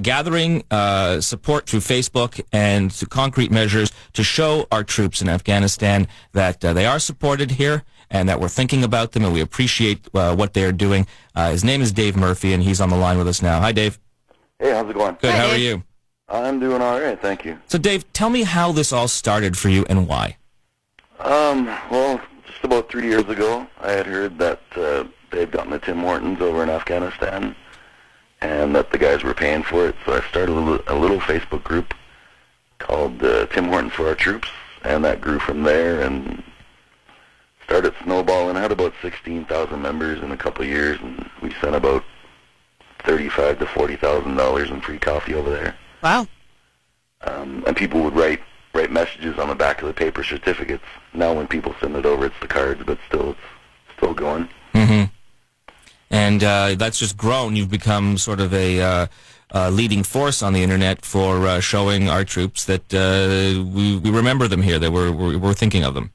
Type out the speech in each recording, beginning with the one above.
gathering support through Facebook and through concrete measures to show our troops in Afghanistan that they are supported here and that we're thinking about them and we appreciate what they're doing. His name is Dave Murphy, and he's on the line with us now. Hi, Dave. Hey, how's it going? Good. Hi, how Dave. are you? I'm doing all right, thank you. So, Dave, tell me how this all started for you and why. Well, just about 3 years ago, I had heard that they had gotten the Tim Hortons over in Afghanistan and that the guys were paying for it. So I started a little Facebook group called Tim Hortons for Our Troops, and that grew from there and started snowballing. I had about 16,000 members in a couple of years, and we sent about $35,000 to $40,000 in free coffee over there. Wow. And people would write messages on the back of the paper certificates. Now when people send it over, it's the cards, but still, it's still going. Mm-hmm. And that's just grown. You've become sort of a leading force on the internet for showing our troops that we remember them here, that we're thinking of them.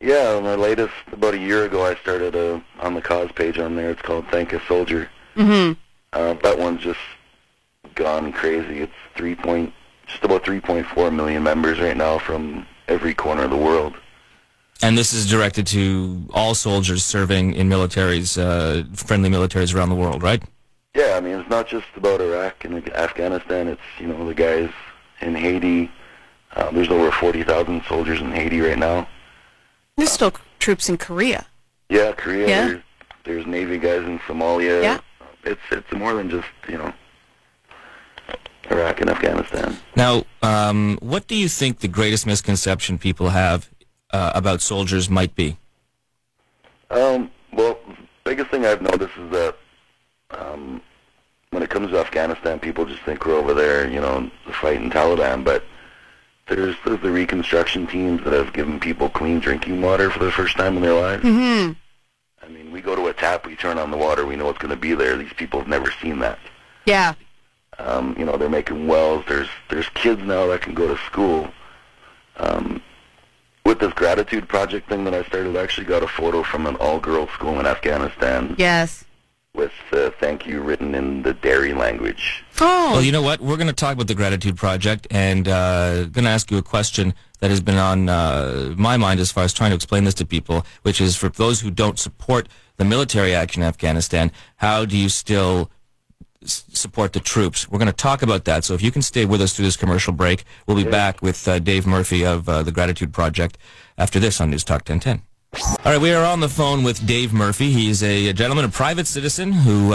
Yeah, my latest, about a year ago, I started on the cause page on there. It's called Thank a Soldier. Mm-hmm. That one's just gone crazy. It's just about 3.4 million members right now from every corner of the world. And this is directed to all soldiers serving in militaries, friendly militaries around the world, right? Yeah, I mean, it's not just about Iraq and Afghanistan. It's, the guys in Haiti. There's over 40,000 soldiers in Haiti right now. There's still troops in Korea. Yeah, Korea. Yeah. There's Navy guys in Somalia. Yeah. It's more than just, Iraq and Afghanistan. Now, what do you think the greatest misconception people have about soldiers might be? Well, the biggest thing I've noticed is that when it comes to Afghanistan, people just think we're over there, fighting Taliban, but there's the reconstruction teams that have given people clean drinking water for the first time in their lives. Mm-hmm. I mean, we go to a tap, we turn on the water, we know it's going to be there. These people have never seen that. Yeah. They're making wells. There's kids now that can go to school. With this gratitude project thing that I started, I actually got a photo from an all-girls school in Afghanistan. Yes. With thank you written in the Dari language. Oh. Well, you know what? We're going to talk about the Gratitude Project, and going to ask you a question that has been on my mind as far as trying to explain this to people, which is for those who don't support the military action in Afghanistan, how do you still support the troops? We're going to talk about that, so if you can stay with us through this commercial break, we'll be back with Dave Murphy of the Gratitude Project after this on Newstalk 1010. All right, we are on the phone with Dave Murphy. He's a gentleman, a private citizen who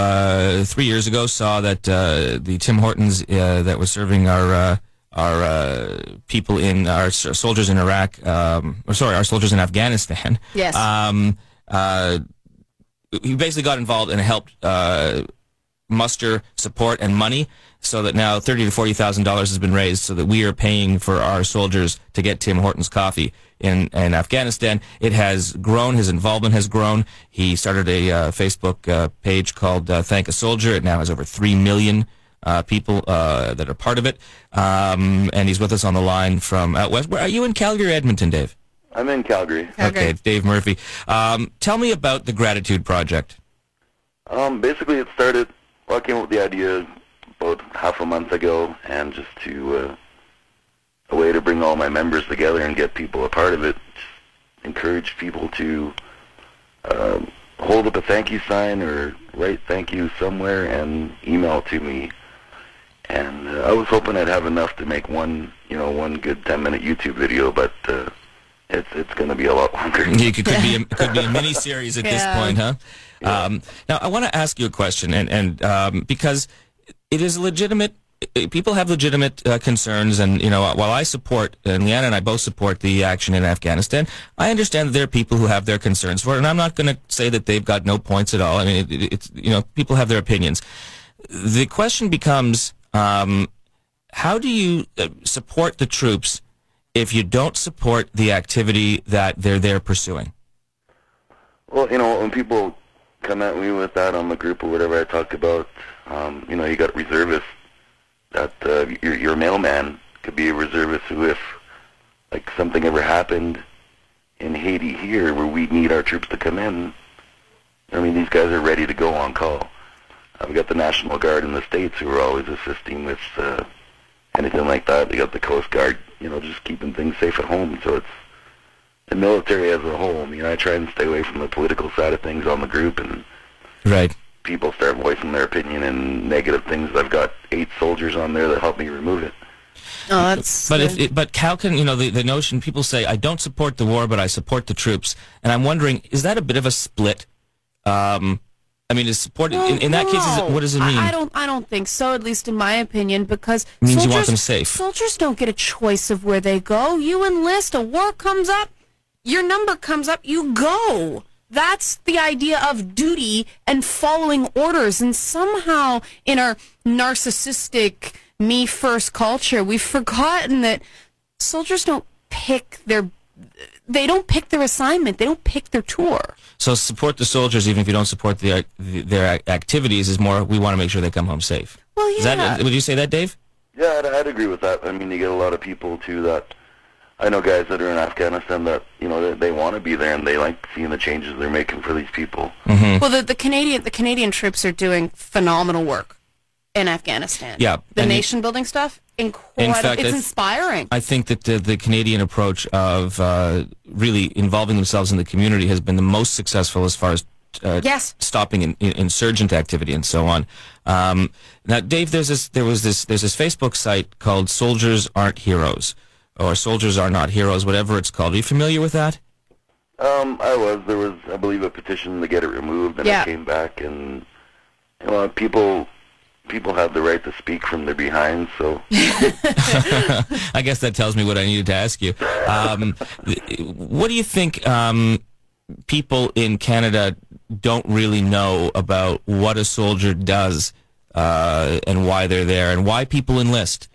3 years ago saw that the Tim Hortons that was serving our people in our soldiers in Iraq, our soldiers in Afghanistan. Yes. He basically got involved and helped muster support and money, so that now $30,000 to $40,000 has been raised, so that we are paying for our soldiers to get Tim Hortons coffee in Afghanistan. It has grown. His involvement has grown. He started a Facebook page called Thank a Soldier. It now has over 3 million people that are part of it. And he's with us on the line from out west. Where are you, in Calgary or Edmonton, Dave? I'm in Calgary. Okay, Dave Murphy. Tell me about the Gratitude Project. Basically, it started. Well, I came up with the idea about half a month ago, and just to a way to bring all my members together and get people a part of it. Just encourage people to hold up a thank you sign or write thank you somewhere and email it to me. And I was hoping I'd have enough to make one good 10-minute YouTube video, but it's going to be a lot longer. It could be a mini series at this point, huh? Yeah. Now, I want to ask you a question, and because it is legitimate. People have legitimate concerns, and while I support, and Leanna and I both support the action in Afghanistan, I understand that there are people who have their concerns for it, and I'm not going to say that they've got no points at all. I mean, it's people have their opinions. The question becomes, how do you support the troops if you don't support the activity that they're there pursuing? Well, when people come at me with that on the group or whatever I talk about, you got reservists. That your mailman could be a reservist who, if like something ever happened in Haiti here where we need our troops to come in, I mean, these guys are ready to go on call. I've got the National Guard in the States who are always assisting with anything like that. They got the Coast Guard, just keeping things safe at home. So it's the military as a whole. I mean, I try and stay away from the political side of things on the group, and right. People start voicing their opinion and negative things. I've got 8 soldiers on there that help me remove it. Oh, that's. But how can the notion? People say I don't support the war, but I support the troops, and I'm wondering, is that a bit of a split? I mean, is support in that case? What does it mean? I don't think so. At least in my opinion, because it means you want them safe. Soldiers don't get a choice of where they go. You enlist. A war comes up. Your number comes up. You go. That's the idea of duty and following orders. And somehow, in our narcissistic me-first culture, we've forgotten that soldiers don't pick their assignment. They don't pick their tour. So support the soldiers, even if you don't support their activities, is more, we want to make sure they come home safe. Well, yeah. Would you say that, Dave? Yeah, I'd agree with that. I mean, you get a lot of people, too, that I know guys that are in Afghanistan that, they want to be there and they like seeing the changes they're making for these people. Mm-hmm. Well, the Canadian troops are doing phenomenal work in Afghanistan. Yeah. The nation-building stuff, incredible. In fact, it's inspiring. I think that the Canadian approach of really involving themselves in the community has been the most successful as far as yes. stopping insurgent activity and so on. Now, Dave, there's this Facebook site called Soldiers Aren't Heroes, or Soldiers Are Not Heroes, whatever it's called. Are you familiar with that? There was, I believe, a petition to get it removed, and it came back, and people have the right to speak from their behinds, so. I guess that tells me what I needed to ask you. What do you think people in Canada don't really know about what a soldier does and why they're there, and why people enlist?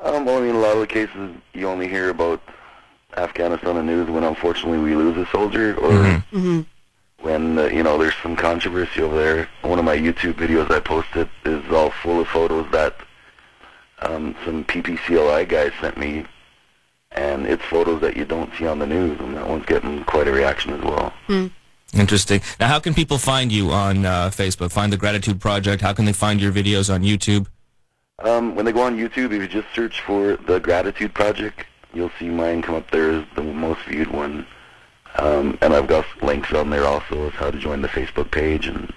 Well, I mean, a lot of the cases you only hear about Afghanistan on the news when, unfortunately, we lose a soldier, or when, there's some controversy over there. One of my YouTube videos I posted is all full of photos that some PPCLI guys sent me, and it's photos that you don't see on the news, and that one's getting quite a reaction as well. Interesting. Now, how can people find you on Facebook? Find the Gratitude Project? How can they find your videos on YouTube? When they go on YouTube, if you just search for the Gratitude Project, you'll see mine come up there as the most viewed one. And I've got links on there also as how to join the Facebook page and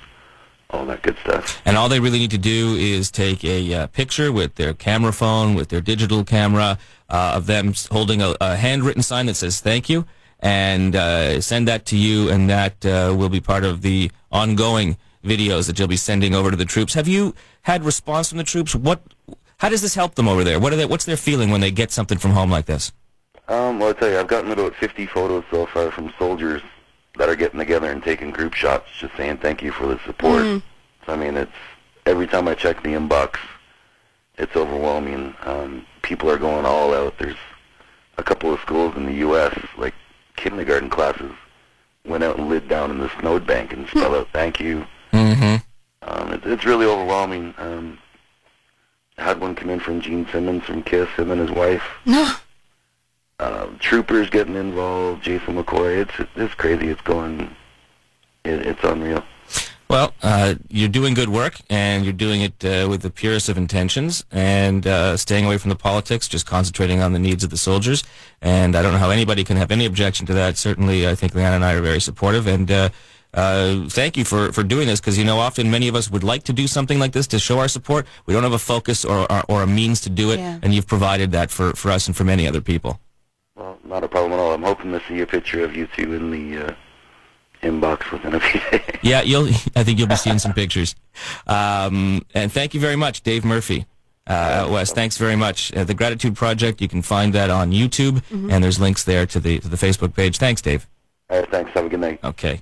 all that good stuff. And all they really need to do is take a picture with their camera phone, with their digital camera, of them holding a handwritten sign that says thank you, and send that to you, and that will be part of the ongoing videos that you'll be sending over to the troops. Have you had response from the troops? How does this help them over there? What's their feeling when they get something from home like this? Well, I'll tell you, I've gotten about 50 photos so far from soldiers that are getting together and taking group shots, just saying thank you for the support. So, I mean, it's every time I check the inbox, it's overwhelming. People are going all out. There's a couple of schools in the U.S., like kindergarten classes, went out and lit down in the snowbank and spelled out thank you. It's really overwhelming. I had one come in from Gene Simmons from KISS, him and his wife. Troopers getting involved, Jason McCoy. It's crazy. It's unreal. Well, you're doing good work, and you're doing it with the purest of intentions, and staying away from the politics, just concentrating on the needs of the soldiers. And I don't know how anybody can have any objection to that. Certainly, I think Leanna and I are very supportive, and thank you for doing this, because, often many of us would like to do something like this to show our support. We don't have a focus or a means to do it, and you've provided that for us and for many other people. Well, not a problem at all. I'm hoping to see a picture of you two in the inbox within a few days. Yeah, I think you'll be seeing some pictures. And thank you very much, Dave Murphy out west. Thanks very much. The Gratitude Project, you can find that on YouTube, and there's links there to the Facebook page. Thanks, Dave. All right, thanks. Have a good night. Okay.